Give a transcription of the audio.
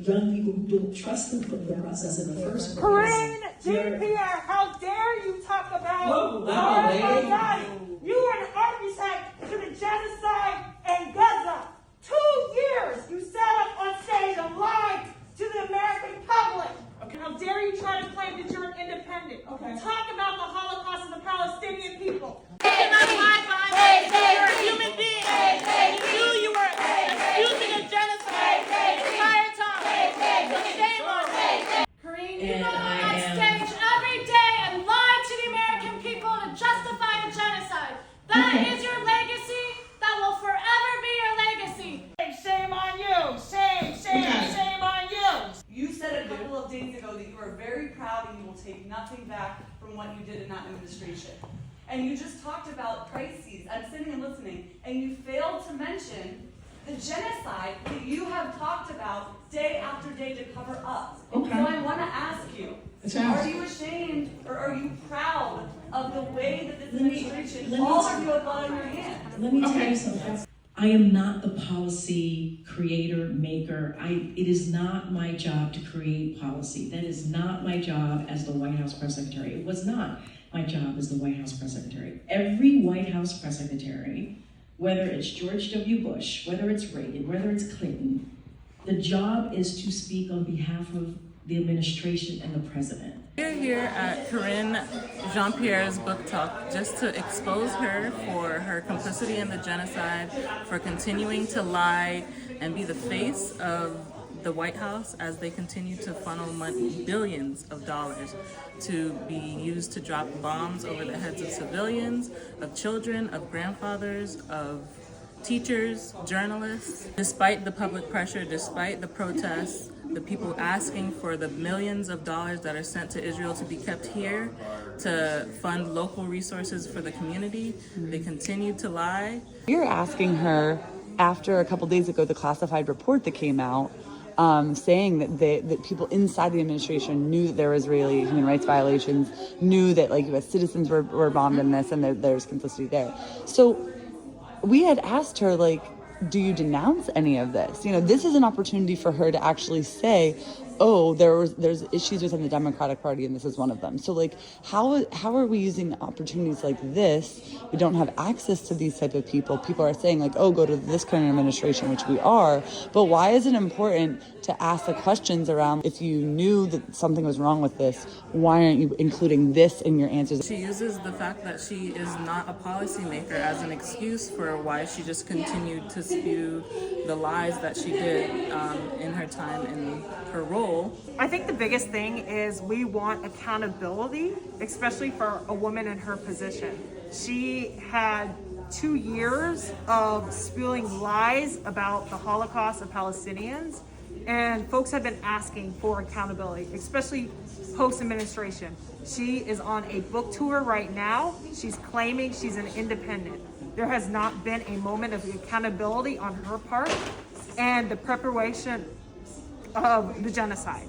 young people who don't trust the political process in the first place. Karine Jean-Pierre, how dare you talk about... Whoa, my God. You are an architect to the genocide in Gaza. 2 years you sat up on stage and lied to the American public. Okay. How dare you try to claim that you're an independent? Okay. Talk about the Holocaust of the Palestinian people. You cannot lie behind that. You're a human being. You knew you were accusing of genocide the entire time. So shame on you. Karine, you go on stage every day and lie to the American people to justify a genocide. That is your legacy. That will forever be your legacy. Shame on you. Shame on you. You said a couple of days ago that you are very proud and you will take nothing back from what you did in that administration. And you just talked about crises. I'm sitting and listening, and you failed to mention the genocide that you have talked about day after day to cover up. Okay. So I want to ask you, are you ashamed or are you proud of the way that this administration, all of you have blood on your hands? Let me tell you something. I am not the policy creator, maker. It is not my job to create policy. That is not my job as the White House press secretary. It was not my job as the White House press secretary. Every White House press secretary, whether it's George W. Bush, whether it's Reagan, whether it's Clinton, the job is to speak on behalf of the administration and the president. We're here at Karine Jean-Pierre's book talk just to expose her for her complicity in the genocide, for continuing to lie and be the face of the White House as they continue to funnel money, billions of dollars, to be used to drop bombs over the heads of civilians, of children, of grandfathers, of teachers, journalists. Despite the public pressure, despite the protests, the people asking for the millions of dollars that are sent to Israel to be kept here to fund local resources for the community, they continue to lie. You're asking her, after a couple days ago, the classified report that came out, saying that people inside the administration knew that there were Israeli human rights violations, knew that U.S. citizens were bombed in this, and there's complicity there. So we had asked her, do you denounce any of this? This is an opportunity for her to actually say, oh, there's issues within the Democratic Party, and this is one of them. So, how are we using opportunities like this? We don't have access to these type of people. People are saying, oh, go to this current administration, which we are. But why is it important to ask the questions around, if you knew that something was wrong with this, why aren't you including this in your answers? She uses the fact that she is not a policymaker as an excuse for why she just continued to spew the lies that she did in her time in her role. I think the biggest thing is we want accountability, especially for a woman in her position. She had 2 years of spewing lies about the Holocaust of Palestinians, and folks have been asking for accountability, especially post-administration. She is on a book tour right now. She's claiming she's an independent. There has not been a moment of accountability on her part and the preparation of the genocide.